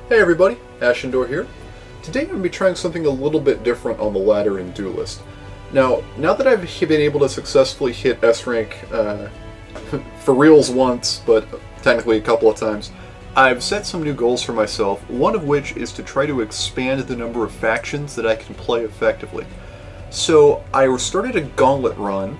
Hey everybody, Ashindor here. Today I'm going to be trying something a little bit different on the ladder in Duelist. Now that I've been able to successfully hit S-Rank for reals once, but technically a couple of times, I've set some new goals for myself, one of which is to try to expand the number of factions that I can play effectively. So I started a gauntlet run,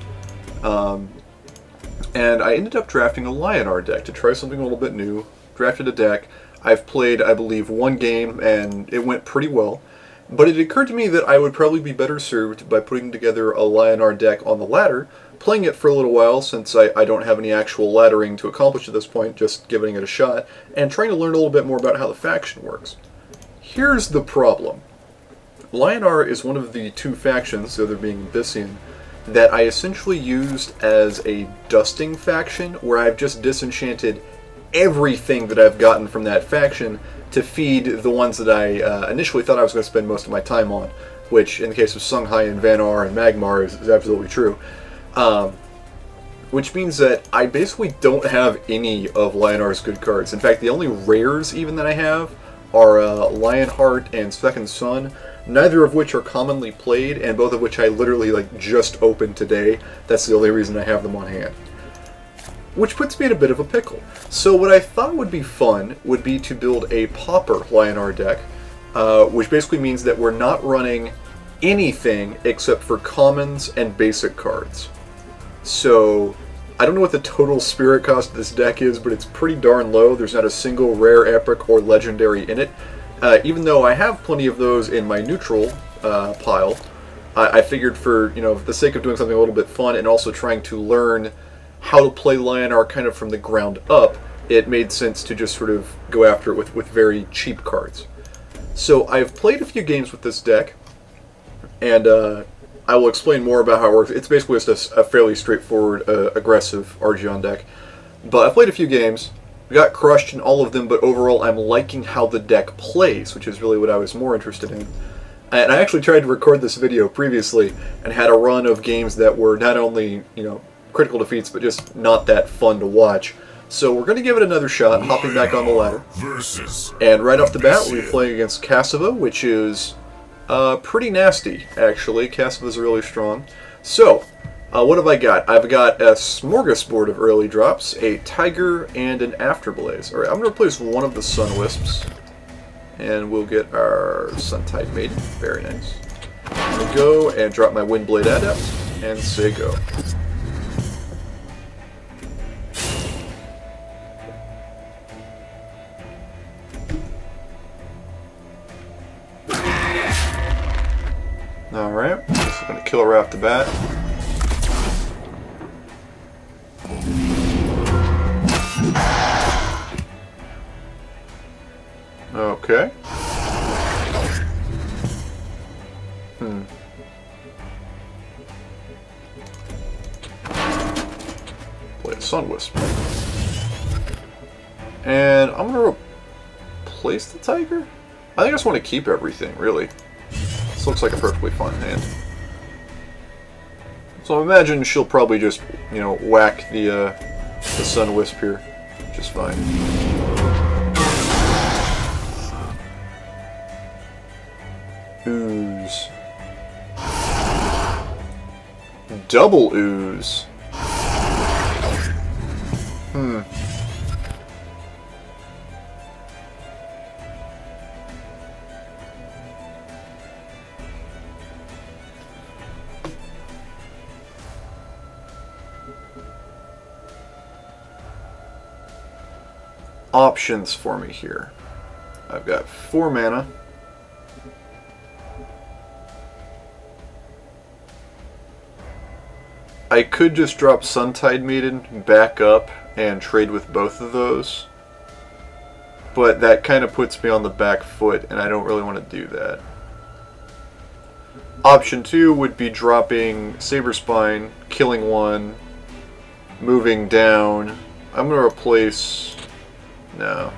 and I ended up drafting a Lyonar deck to try something a little bit new. Drafted a deck. I've played, I believe, one game, and it went pretty well. But it occurred to me that I would probably be better served by putting together a Lyonar deck on the ladder, playing it for a little while since I don't have any actual laddering to accomplish at this point, just giving it a shot, and trying to learn a little bit more about how the faction works. Here's the problem. Lyonar is one of the two factions, the other being Abyssian, that I essentially used as a dusting faction, where I've just disenchanted everything that I've gotten from that faction to feed the ones that I initially thought I was going to spend most of my time on, which in the case of Sunghai and Vanar and Magmar is absolutely true. Which means that I basically don't have any of Lyonar's good cards. In fact, the only rares even that I have are Lionheart and Second Son, neither of which are commonly played, and both of which I literally just opened today. That's the only reason I have them on hand. Which puts me in a bit of a pickle. So what I thought would be fun would be to build a Pauper Lyonar deck, which basically means that we're not running anything except for commons and basic cards. So I don't know what the total spirit cost of this deck is, but it's pretty darn low. There's not a single rare, epic, or legendary in it. Even though I have plenty of those in my neutral pile, I figured for the sake of doing something a little bit fun and also trying to learn how to play Lyonar kind of from the ground up, it made sense to just sort of go after it with very cheap cards. So I've played a few games with this deck, and I will explain more about how it works. It's basically just a fairly straightforward, aggressive Argion deck. But I played a few games, got crushed in all of them, but overall I'm liking how the deck plays, which is really what I was more interested in. And I actually tried to record this video previously, and had a run of games that were not only, critical defeats, but just not that fun to watch. So we're going to give it another shot, hopping back on the ladder. And right off the bat, we'll be playing against Cassava, which is pretty nasty, actually. Cassava's really strong. So, what have I got? I've got a smorgasbord of early drops, a Tiger, and an Afterblaze. Alright, I'm going to replace one of the Sun Wisps, and we'll get our Suntide Maiden. Very nice. I'm going to go and drop my Windblade Adept, and say go. Alright, guess I'm going to kill her off the bat. Okay. Play a Sun Wisp. And I'm going to replace the Tiger? I think I just want to keep everything, really. This looks like a perfectly fine hand. So I imagine she'll probably just, whack the Sun Wisp here, which is fine. Ooze. Double ooze. Options for me here. I've got 4 mana. I could just drop Suntide Maiden, back up, and trade with both of those. But that kind of puts me on the back foot, and I don't really want to do that. Option 2 would be dropping Saberspine, killing one, moving down. I'm going to replace... No.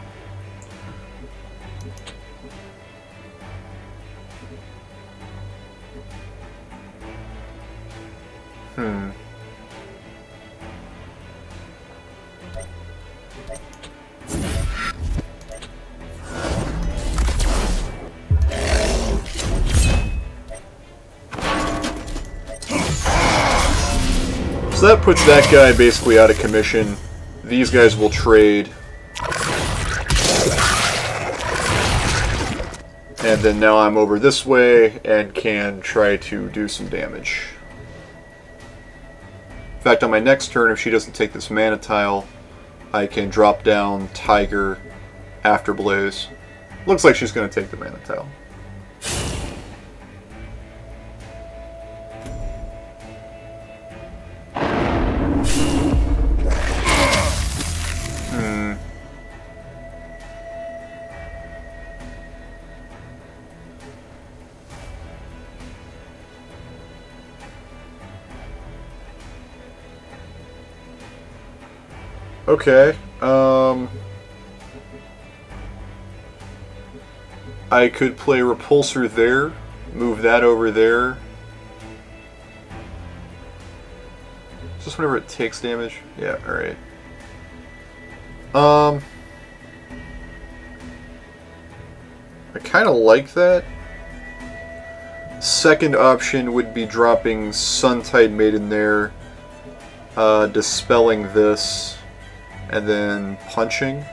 So that puts that guy basically out of commission. These guys will trade. And then now I'm over this way and can try to do some damage. In fact, on my next turn, if she doesn't take this mana tile, I can drop down Tiger after Blaze. Looks like she's going to take the mana tile. Okay, I could play Repulsor there, move that over there. Is this whenever it takes damage? Yeah, alright. I kind of like that. Second option would be dropping Suntide Maiden there, dispelling this, and then punching.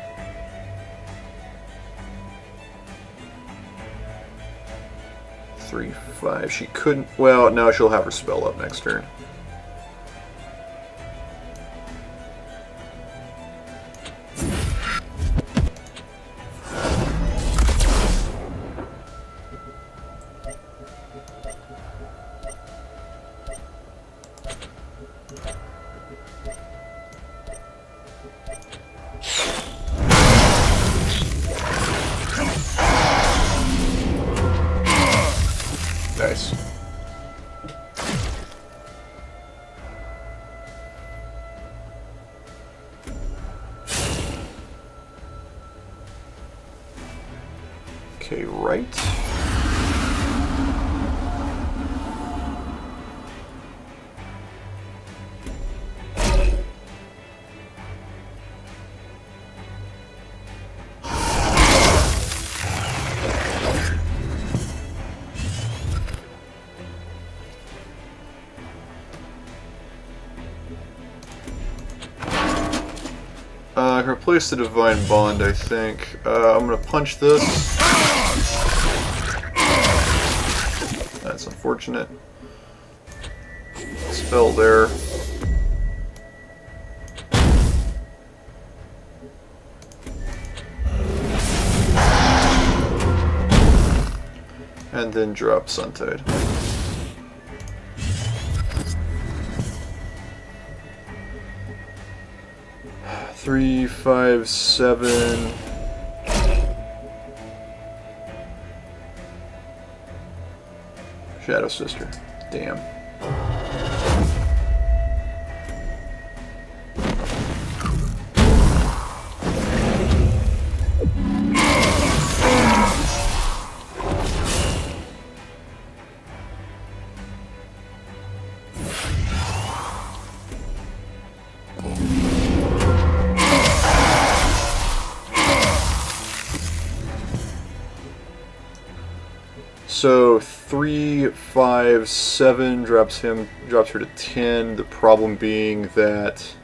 Three, 5. She couldn't. Well, no, she'll have her spell up next turn. Nice. Okay, right. I can replace the Divine Bond, I think. I'm gonna punch this. That's unfortunate. Spell there. And then drop Suntide. Three, 5, 7. Shadow Sister. Damn. So 3, 5, 7 drops her to 10. The problem being that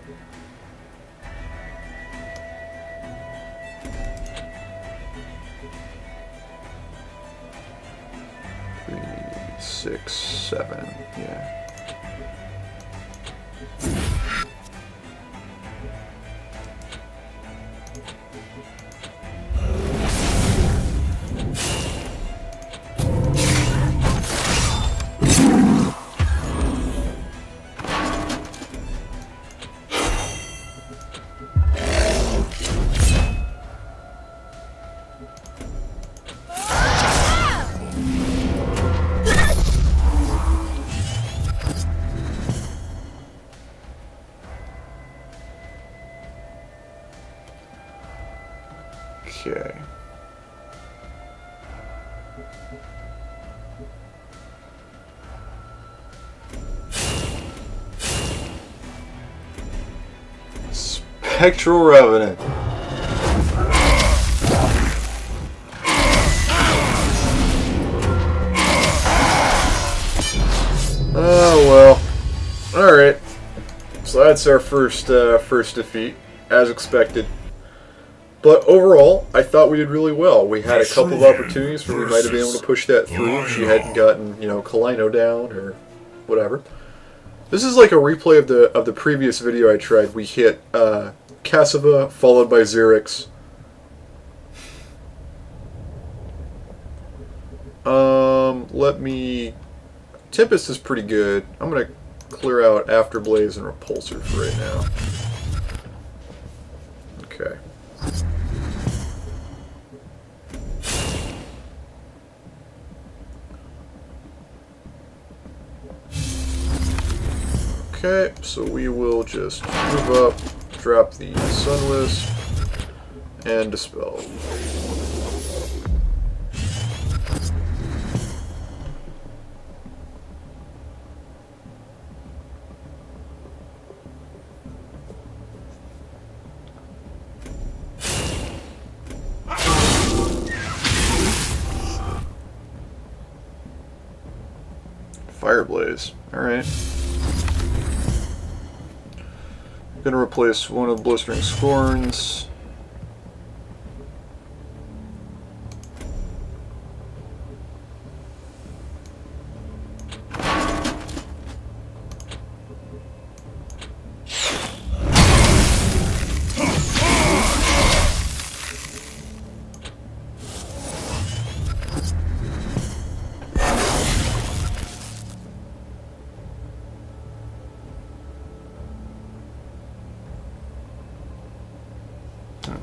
3, 6, 7, yeah. Okay. Spectral Revenant. Oh well. Alright. that's our first defeat, as expected. But overall, I thought we did really well. We had a couple of opportunities where we might have been able to push that through if she hadn't gotten, Kalino down or whatever. This is like a replay of the previous video I tried. We hit Cassava, followed by Xerix. Tempest is pretty good. I'm gonna clear out Afterblaze and Repulsor for right now. Okay. Okay, so we will just move up, drop the Sunwisp, and Dispel. Fireblaze. Alright. I'm going to replace one of the Blistering Scorns.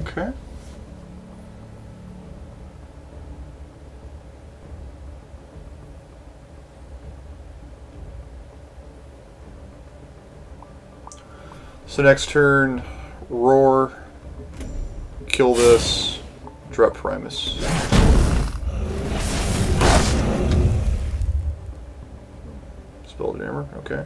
Okay. So next turn, Roar, kill this, drop Primus. Spelljammer, okay.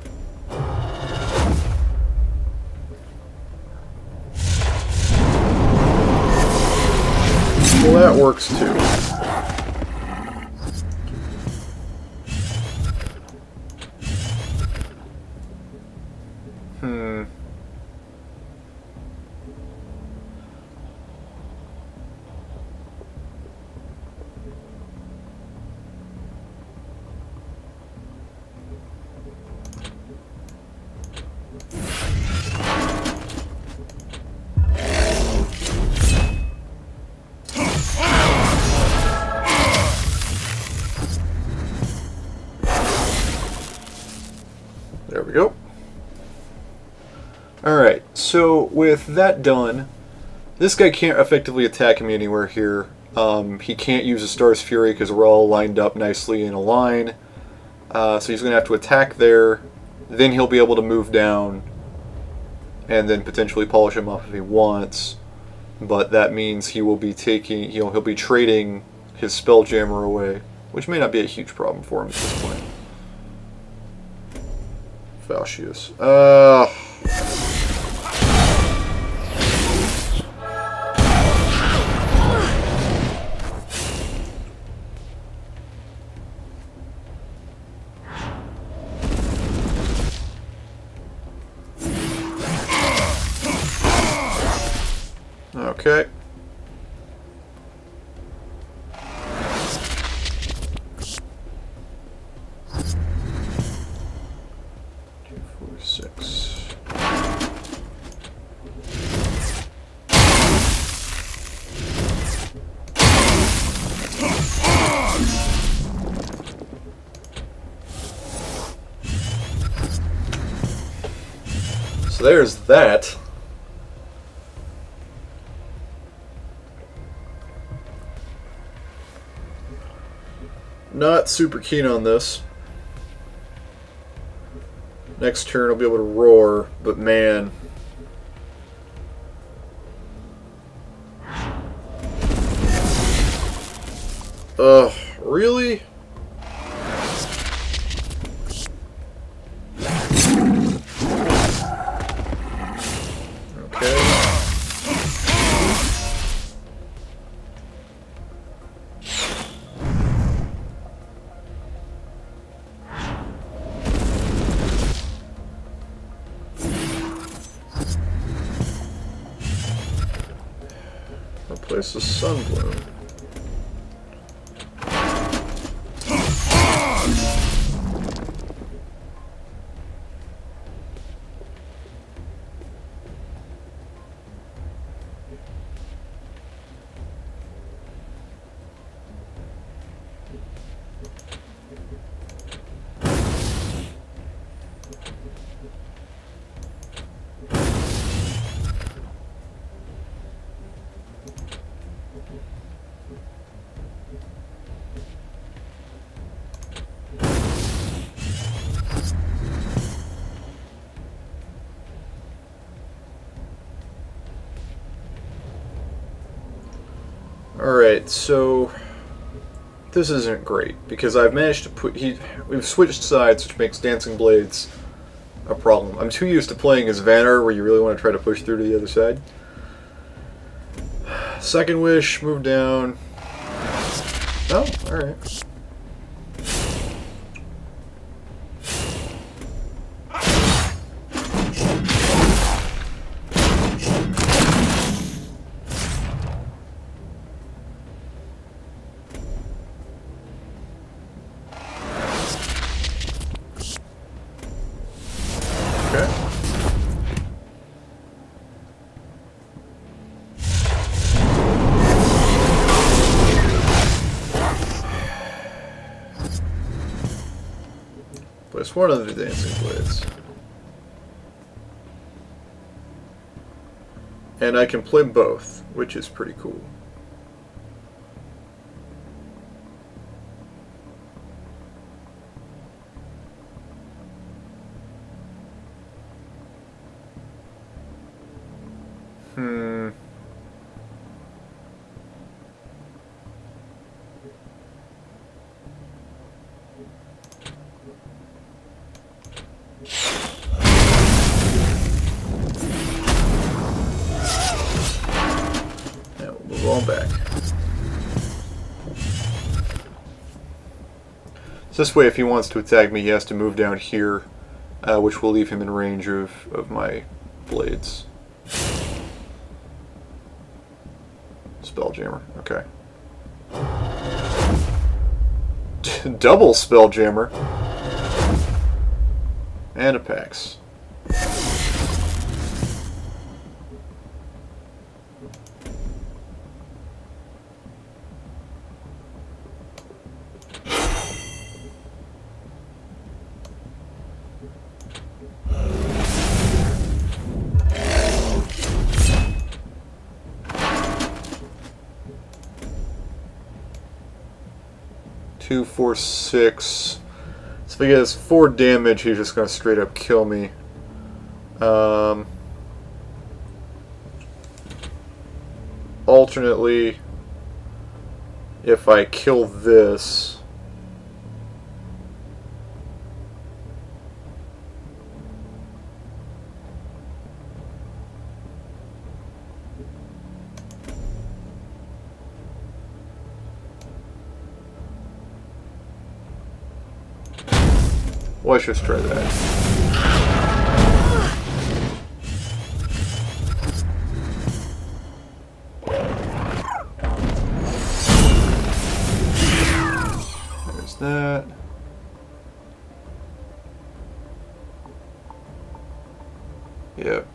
Well, that works too. There we go. Alright, so with that done, this guy can't effectively attack me anywhere here. He can't use a Star's Fury because we're all lined up nicely in a line. So he's going to have to attack there. Then he'll be able to move down and then potentially polish him off if he wants. But that means he will be taking, he'll be trading his Spelljammer away, which may not be a huge problem for him at this point. Falcius. Okay. So there's that. Not super keen on this. Next turn I'll be able to roar, but man. Ugh, really? There's a Sunbloom. Alright, so this isn't great because I've managed to put we've switched sides, which makes Dancing Blades a problem. I'm too used to playing as Vanner, where you really want to try to push through to the other side. Second Wish, move down. Oh, alright. Place one of the Dancing Blades. And I can play both, which is pretty cool. On back. So this way, if he wants to attack me, he has to move down here, which will leave him in range of my blades. Spelljammer, okay. Double Spelljammer. And a Pax. Two, 4, 6. So if he gets 4 damage, he's just going to straight up kill me. Alternately, if I kill this, well, let's just try that. There's that. Yep.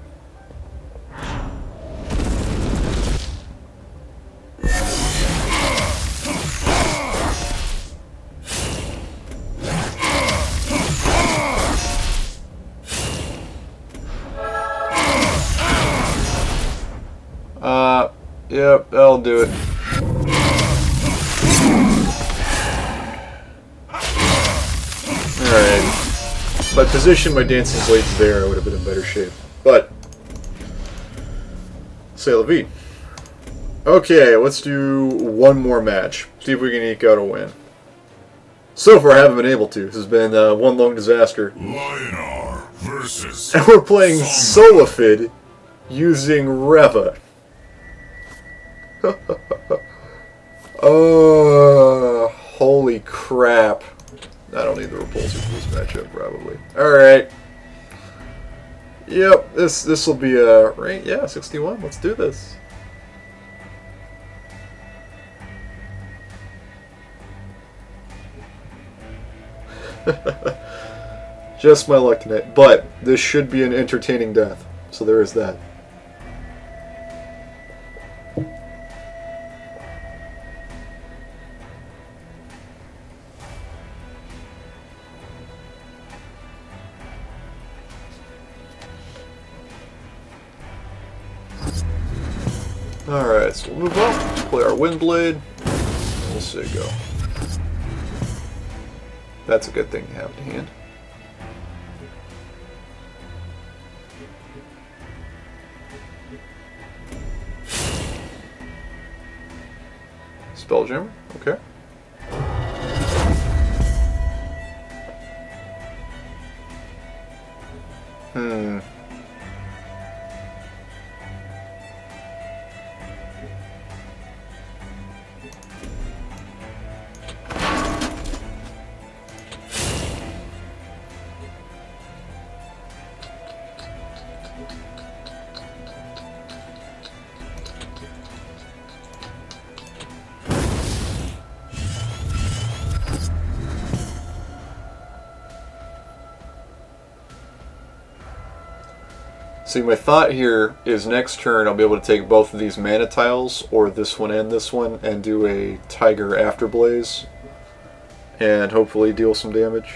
Yep, that'll do it. Alright. If I positioned my Dancing Blades there, I would have been in better shape. But, c'est la vie. Okay, let's do one more match. See if we can eke out a win. So far, I haven't been able to. This has been one long disaster. Lyonar versus... And we're playing Solifid using Reva. Oh, holy crap. I don't need the repulsor for this matchup, probably. Alright. Yep, this will be a... right? Yeah, 61. Let's do this. Just my luck tonight. But this should be an entertaining death. So there is that. Alright, so we'll move up, play our Windblade. We'll see it go. That's a good thing to have in hand. Spelljammer, okay. See, my thought here is next turn I'll be able to take both of these mana tiles, or this one, and do a Tiger Afterblaze, and hopefully deal some damage.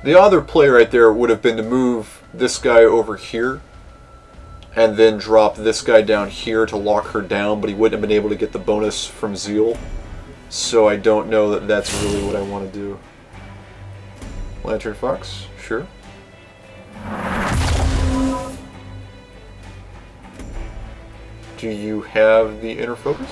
The other play right there would have been to move this guy over here, and then drop this guy down here to lock her down, but he wouldn't have been able to get the bonus from Zeal, so I don't know that that's really what I want to do. Lantern Fox, sure. Do you have the inner focus?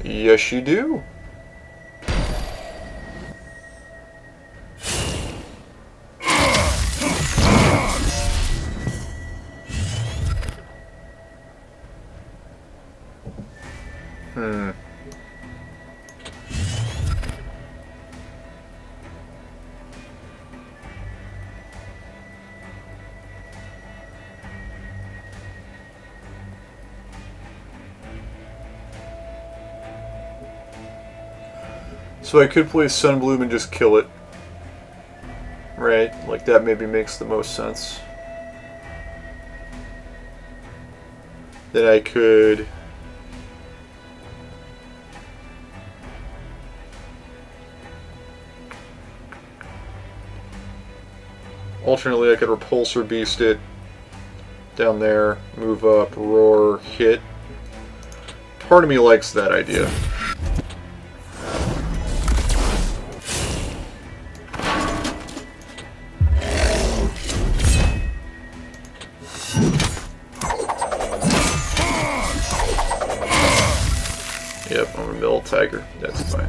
Yes, you do. So I could play Sunbloom and just kill it. Right? Like that maybe makes the most sense. Then I could... alternately I could Repulsor Beast it down there, move up, roar, hit. Part of me likes that idea. Yep, I'm a mill Tiger. That's fine.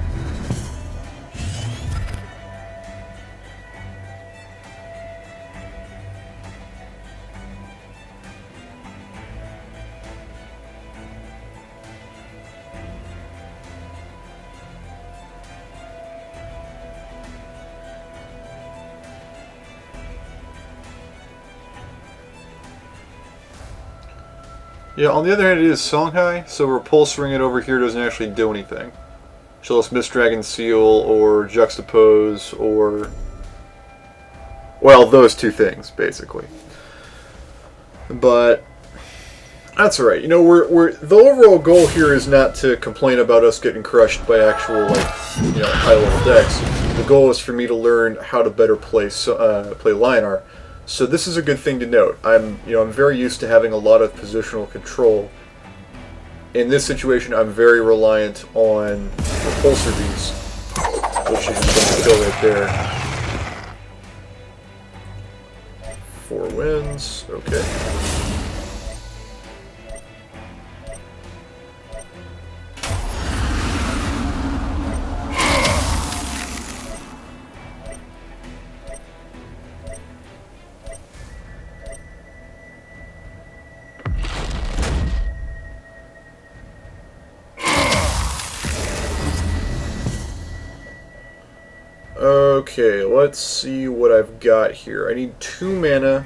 Yeah, on the other hand, it is Songhai, so repulsoring it over here doesn't actually do anything. She'll just Mist Dragon Seal or Juxtapose or... well, those two things, basically. But that's alright. You know, the overall goal here is not to complain about us getting crushed by actual, like, you know, high-level decks. The goal is for me to learn how to better play Lyonar. So this is a good thing to note. I'm very used to having a lot of positional control. In this situation, I'm very reliant on Repulsor Beast, which is just going to kill right there. 4 wins, okay. Okay, let's see what I've got here. I need 2 mana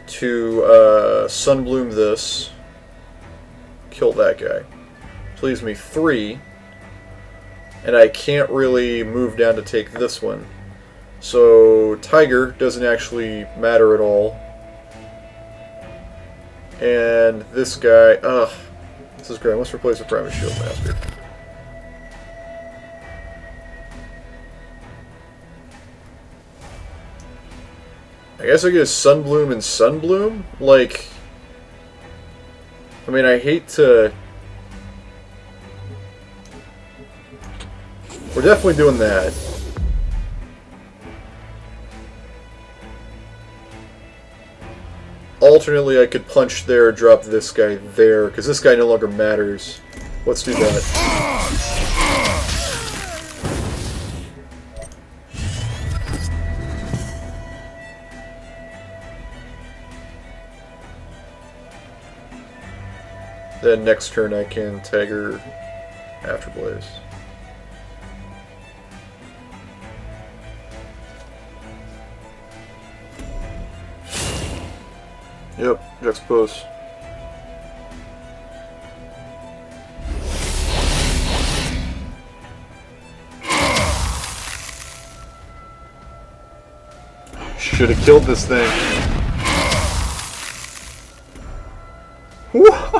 to Sunbloom this. Kill that guy. Which leaves me 3. And I can't really move down to take this one. So Tiger doesn't actually matter at all. And this guy, this is great. Let's replace the Primus Shield Master. I guess I get a Sunbloom and Sunbloom? Like, I mean, I hate to... We're definitely doing that. Alternately, I could punch there, drop this guy there, because this guy no longer matters. Let's do that. Then next turn I can Tiger Afterblaze. Yep, Juxtapose. Should have killed this thing. What?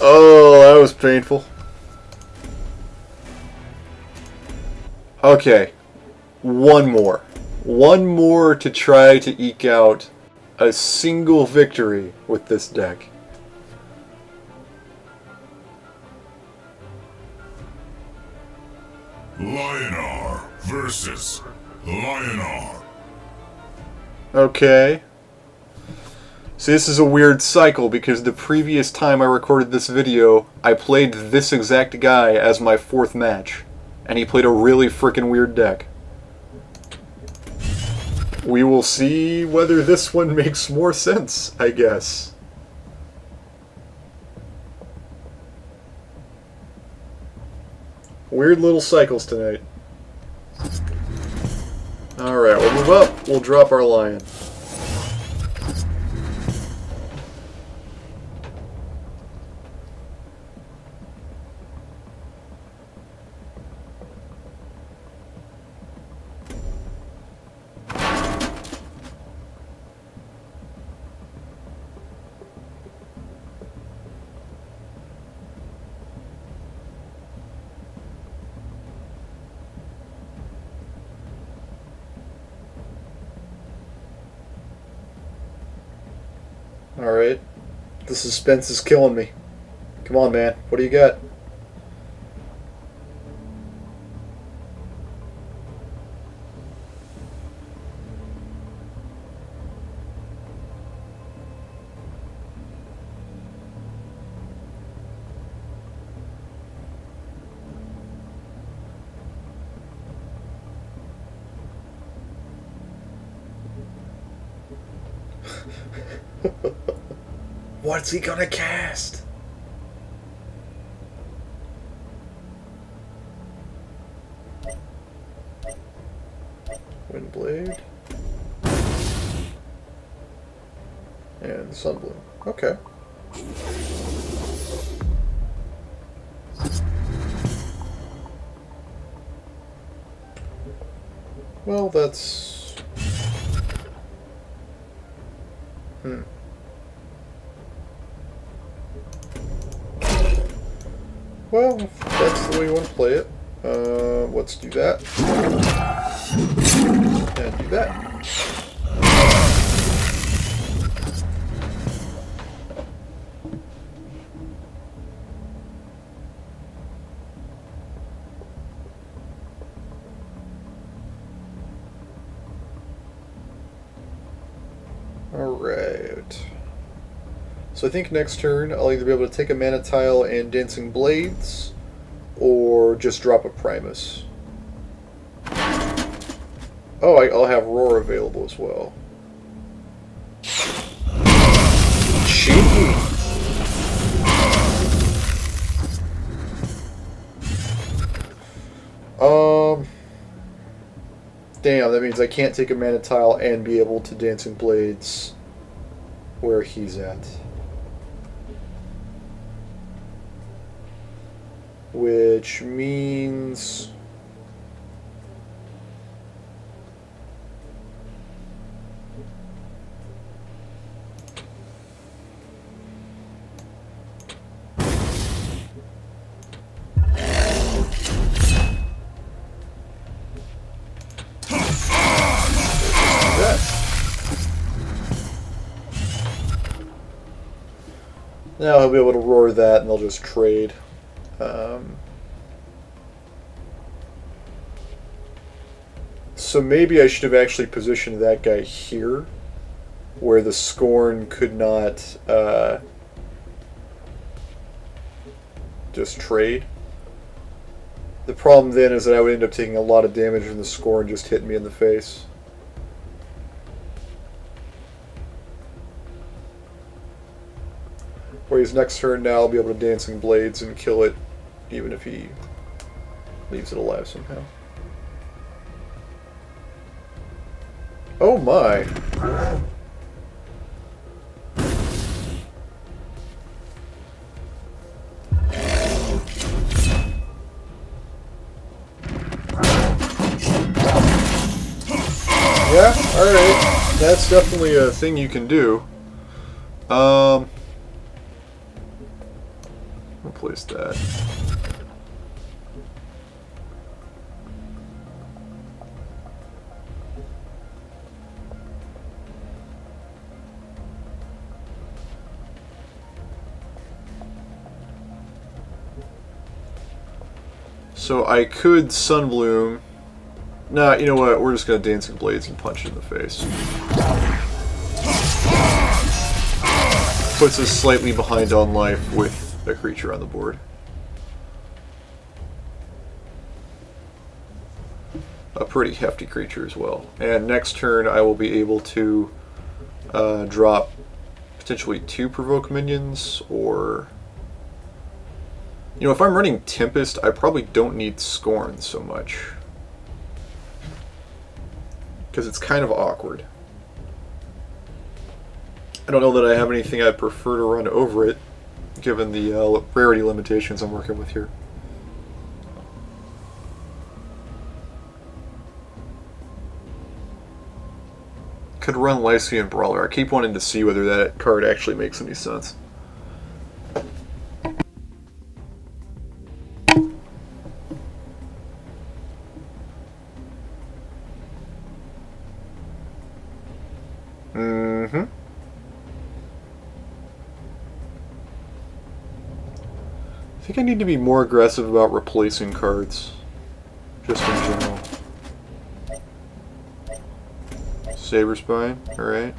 Oh, that was painful. Okay. One more. One more to try to eke out a single victory with this deck. Lyonar versus Lyonar. Okay. See, this is a weird cycle because the previous time I recorded this video, I played this exact guy as my 4th match. And he played a really freaking weird deck. We will see whether this one makes more sense, I guess. Weird little cycles tonight. Alright, we'll move up, we'll drop our lion. Alright. The suspense is killing me. Come on, man. What do you got? What's he gonna cast? Windblade. And Sunbloom. Okay. Well, that's... Well, if that's the way you want to play it, let's do that. And do that. Alright. So I think next turn I'll either be able to take a mana tile and Dancing Blades, or just drop a Primus. Oh, I'll have roar available as well. Cheeky. Damn, that means I can't take a mana tile and be able to Dancing Blades where he's at. Which means... Now he'll be able to roar that and they'll just trade. So maybe I should have actually positioned that guy here, where the Scorn could not just trade. The problem then is that I would end up taking a lot of damage from the Scorn just hitting me in the face. Whereas next turn now I'll be able to Dancing Blades and kill it, even if he leaves it alive somehow. Oh my! Yeah, alright. That's definitely a thing you can do. Replace that. So I could Sunbloom. Nah, you know what? We're just gonna Dancing Blades and punch it in the face. Puts us slightly behind on life with a creature on the board. A pretty hefty creature as well. And next turn I will be able to drop potentially 2 Provoke minions, or... You know, if I'm running Tempest, I probably don't need Scorn so much. Because it's kind of awkward. I don't know that I have anything I'd prefer to run over it, given the rarity limitations I'm working with here. Could run Lycian Brawler. I keep wanting to see whether that card actually makes any sense. I think I need to be more aggressive about replacing cards, just in general. Saber Spine, alright.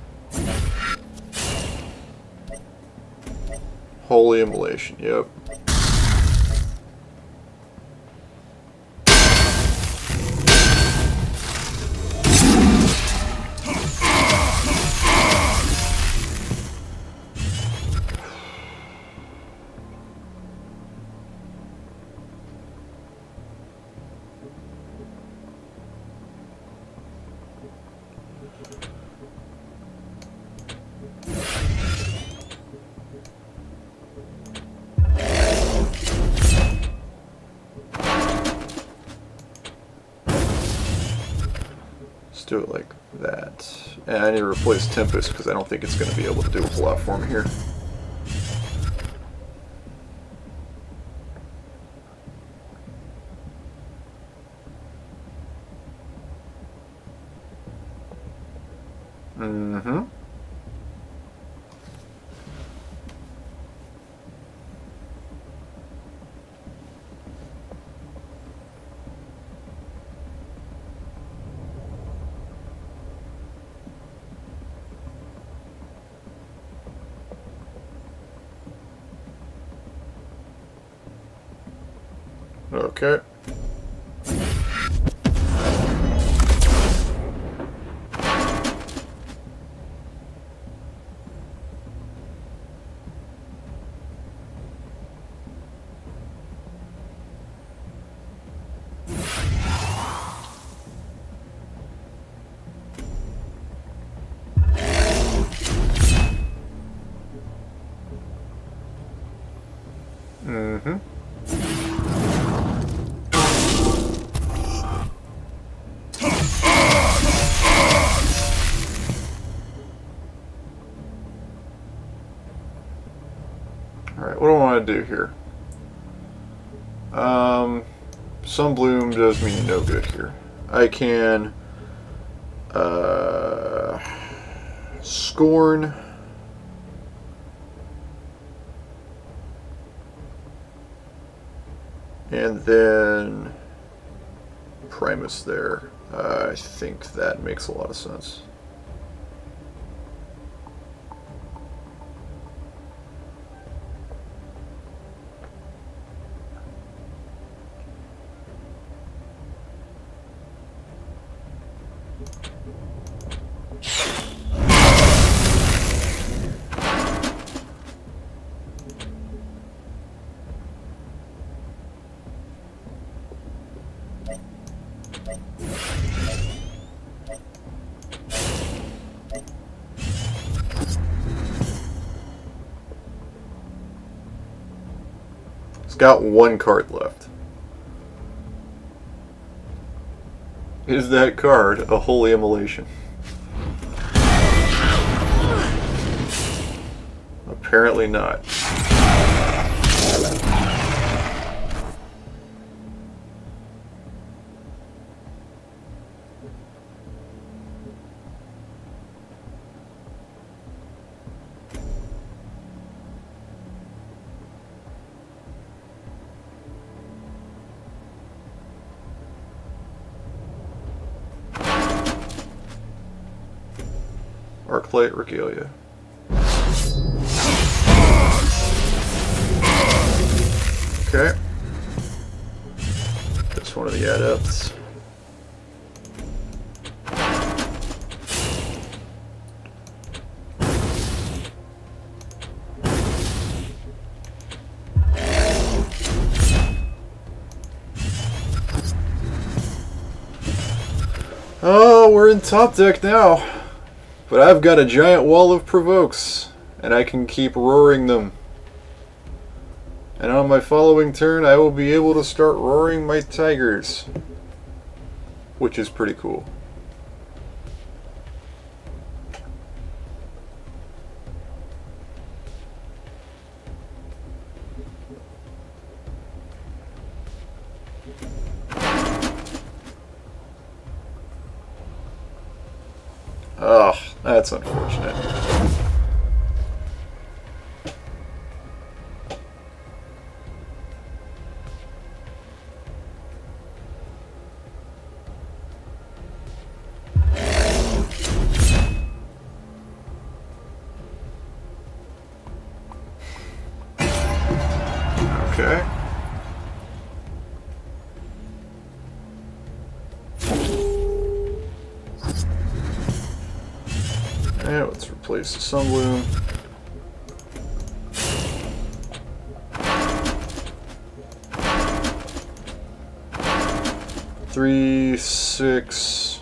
Holy Immolation, yep. Do it like that. And I need to replace Tempest because I don't think it's going to be able to do a whole lot for me here. Okay. want to do here? Sunbloom does me no good here. I can Scorn. And then Primus there. I think that makes a lot of sense. It's got one card left. Is that card a holy immolation? Apparently not. Arclight Regalia. Okay. That's one of the adepts. Oh, we're in top deck now. But I've got a giant wall of provokes, and I can keep roaring them. And on my following turn, I will be able to start roaring my tigers, which is pretty cool. Oh, that's unfortunate. Okay. And let's replace the Sunbloom. Three, 6.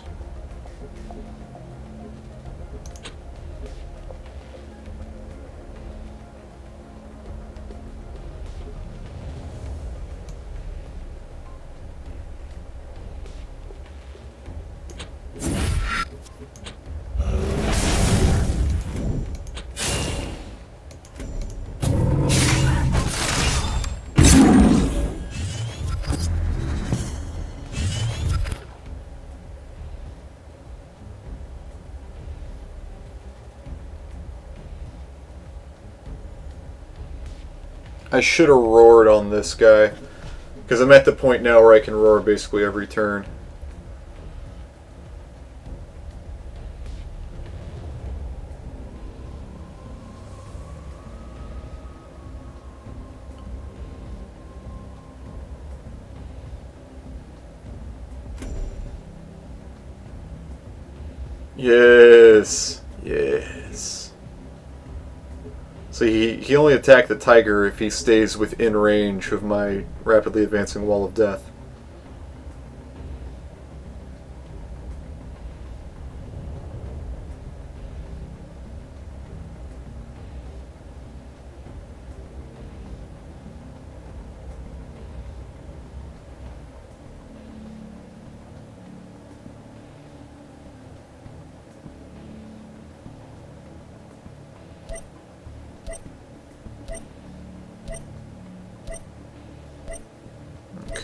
I should have roared on this guy, because I'm at the point now where I can roar basically every turn. Yes, yes. So he only attacked the tiger if he stays within range of my rapidly advancing wall of death.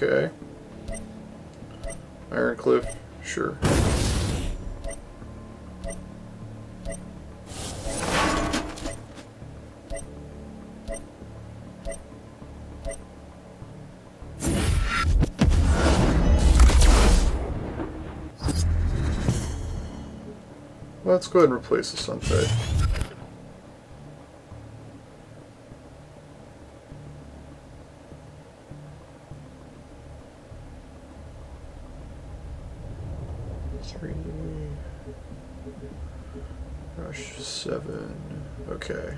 Okay. Ironcliff, sure. Let's go ahead and replace the Suntide. Gosh, 7. Okay.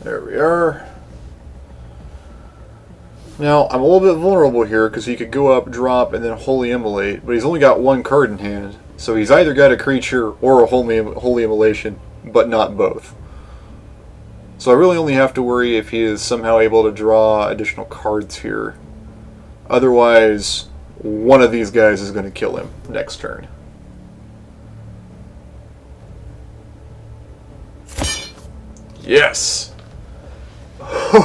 There we are. Now, I'm a little bit vulnerable here because he could go up, drop, and then Holy Immolate, but he's only got one card in hand. So he's either got a creature or a Holy Immolation, but not both. So I really only have to worry if he is somehow able to draw additional cards here. Otherwise, one of these guys is going to kill him next turn. Yes!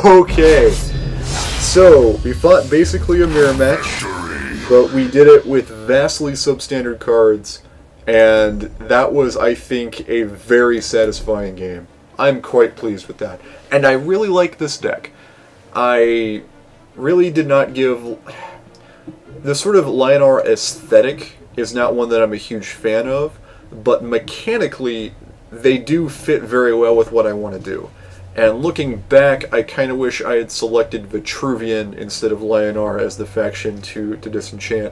Okay. So, we fought basically a mirror match, but we did it with vastly substandard cards, and that was, I think, a very satisfying game. I'm quite pleased with that. And I really like this deck. I really did not give... The sort of Lyonar aesthetic is not one that I'm a huge fan of, but mechanically, they do fit very well with what I want to do. And looking back, I kind of wish I had selected Vitruvian instead of Lyonar as the faction to disenchant.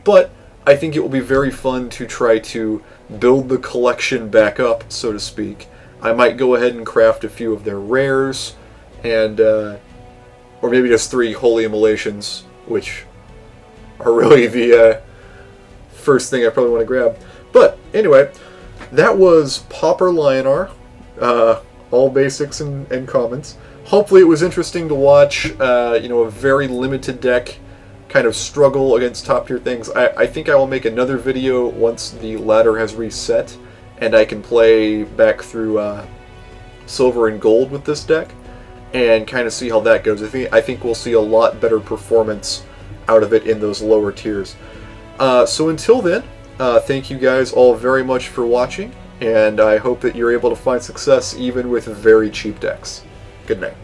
But I think it will be very fun to try to build the collection back up, so to speak. I might go ahead and craft a few of their rares, and or maybe just 3 Holy Immolations, which are really the first thing I probably want to grab. But anyway, that was Pauper Lyonar. All basics and commons. Hopefully it was interesting to watch, a very limited deck kind of struggle against top tier things. I think I will make another video once the ladder has reset and I can play back through silver and gold with this deck and kind of see how that goes. I think we'll see a lot better performance out of it in those lower tiers. So until then, thank you guys all very much for watching. And I hope that you're able to find success even with very cheap decks. Good night.